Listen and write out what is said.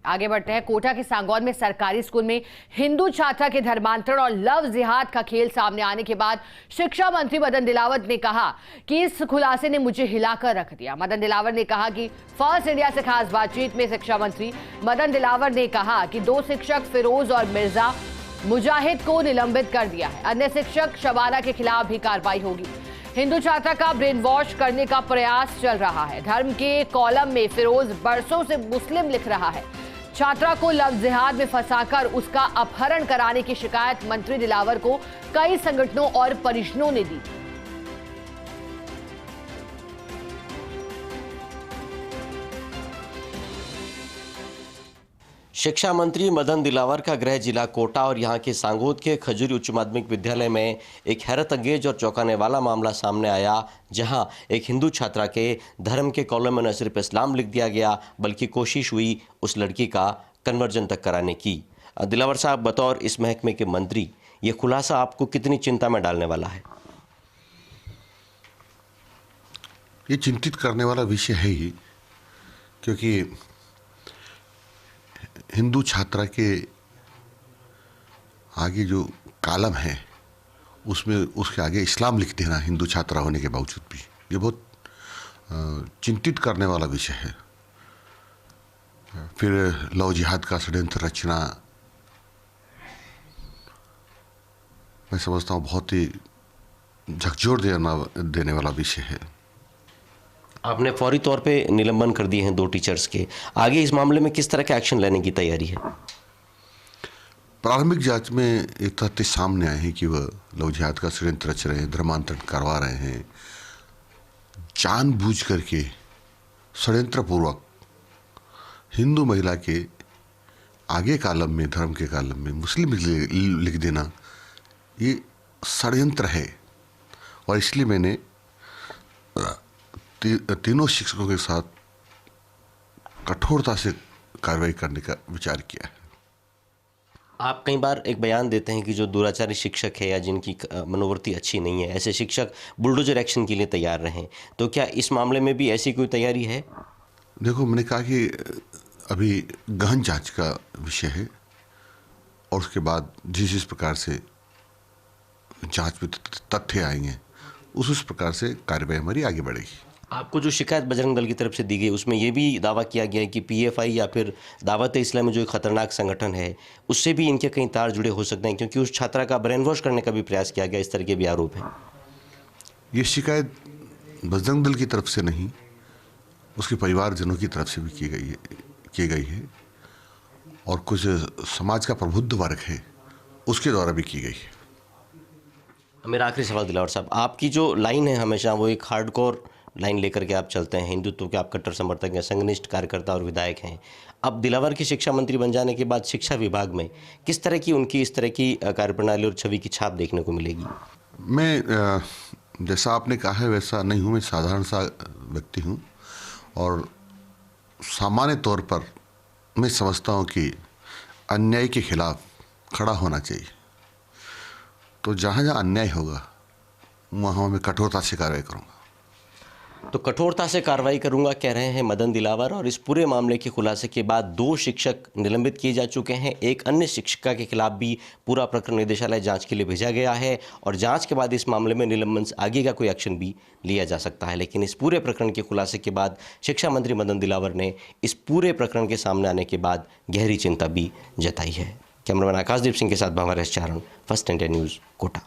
आगे बढ़ते हैं। कोटा के सांगौन में सरकारी स्कूल में हिंदू छात्रा के धर्मांतरण और लव जिहाद का खेल सामने आने के बाद शिक्षा मंत्री मदन दिलावर ने कहा कि इस खुलासे ने मुझे हिलाकर रख दिया। मदन दिलावर ने कहा कि फर्स्ट इंडिया से खास बातचीत में शिक्षा मंत्री मदन दिलावर ने कहा कि 2 शिक्षक फिरोज और मिर्जा मुजाहिद को निलंबित कर दिया है। अन्य शिक्षक शबाना के खिलाफ भी कार्रवाई होगी। हिंदू छात्रा का ब्रेन वॉश करने का प्रयास चल रहा है। धर्म के कॉलम में फिरोज बरसों से मुस्लिम लिख रहा है। छात्रा को लव जिहाद में फंसाकर उसका अपहरण कराने की शिकायत मंत्री दिलावर को कई संगठनों और परिजनों ने दी। शिक्षा मंत्री मदन दिलावर का गृह जिला कोटा और यहां के सांगोद के खजूरी उच्च माध्यमिक विद्यालय में एक हैरत अंगेज और चौंकाने वाला मामला सामने आया, जहां एक हिंदू छात्रा के धर्म के कॉलम में न सिर्फ इस्लाम लिख दिया गया बल्कि कोशिश हुई उस लड़की का कन्वर्जन तक कराने की। दिलावर साहब, बतौर इस महकमे के मंत्री, ये खुलासा आपको कितनी चिंता में डालने वाला है? ये चिंतित करने वाला विषय है ही, क्योंकि हिंदू छात्रा के आगे जो कॉलम है उसमें उसके आगे इस्लाम लिख देना हिंदू छात्रा होने के बावजूद भी, ये बहुत चिंतित करने वाला विषय है। फिर लव जिहाद का षड्यंत्र रचना, मैं समझता हूँ बहुत ही झकझोर देने वाला विषय है। आपने फौरी तौर पे निलंबन कर दिए हैं 2 टीचर्स के। आगे इस मामले में किस तरह का एक्शन लेने की तैयारी है? प्रारंभिक जांच में एक तथ्य सामने आए हैं कि वह लव जिहाद का षड्यंत्र रच रहे हैं, धर्मांतरण करवा रहे हैं, जानबूझ करके षड्यंत्रपूर्वक हिंदू महिला के आगे कॉलम में, धर्म के कॉलम में मुस्लिम लिख देना, ये षड्यंत्र है। और इसलिए मैंने तीनों शिक्षकों के साथ कठोरता से कार्रवाई करने का विचार किया है। आप कई बार एक बयान देते हैं कि जो दुराचारी शिक्षक है या जिनकी मनोवृत्ति अच्छी नहीं है, ऐसे शिक्षक बुलडोजर एक्शन के लिए तैयार रहें, तो क्या इस मामले में भी ऐसी कोई तैयारी है? देखो, मैंने कहा कि अभी गहन जांच का विषय है और उसके बाद जिस प्रकार से जांच में तथ्य आएंगे उस प्रकार से कार्रवाई हमारी आगे बढ़ेगी। आपको जो शिकायत बजरंग दल की तरफ से दी गई उसमें यह भी दावा किया गया है कि पीएफआई या फिर दावत इस्लामी जो एक खतरनाक संगठन है उससे भी इनके कई तार जुड़े हो सकते हैं, क्योंकि उस छात्रा का ब्रेन वॉश करने का भी प्रयास किया गया, इस तरह के भी आरोप हैं। ये शिकायत बजरंग दल की तरफ से नहीं, उसके परिवारजनों की तरफ से भी की गई है और कुछ समाज का प्रबुद्ध वर्ग है उसके द्वारा भी की गई है। मेरा आखिरी सवाल दिलावर साहब, आपकी जो लाइन है हमेशा वो एक हार्डकोर लाइन लेकर के आप चलते हैं, हिंदुत्व के आप कट्टर समर्थक हैं, संघनिष्ठ कार्यकर्ता और विधायक हैं। अब दिलावर के शिक्षा मंत्री बन जाने के बाद शिक्षा विभाग में किस तरह की उनकी इस तरह की कार्यप्रणाली और छवि की छाप देखने को मिलेगी? मैं जैसा आपने कहा है वैसा नहीं हूँ, मैं साधारण सा व्यक्ति हूँ और सामान्य तौर पर मैं समझता हूँ कि अन्याय के खिलाफ खड़ा होना चाहिए। तो जहाँ जहाँ अन्याय होगा वहाँ मैं कठोरता से कार्रवाई करूँगा। तो कठोरता से कार्रवाई करूंगा कह रहे हैं मदन दिलावर। और इस पूरे मामले के खुलासे के बाद 2 शिक्षक निलंबित किए जा चुके हैं। एक अन्य शिक्षिका के खिलाफ भी पूरा प्रकरण निदेशालय जांच के लिए भेजा गया है और जांच के बाद इस मामले में निलंबन से आगे का कोई एक्शन भी लिया जा सकता है। लेकिन इस पूरे प्रकरण के खुलासे के बाद शिक्षा मंत्री मदन दिलावर ने इस पूरे प्रकरण के सामने आने के बाद गहरी चिंता भी जताई है। कैमरामैन आकाशदीप सिंह के साथ भंवर चारण, फर्स्ट इंडिया न्यूज़, कोटा।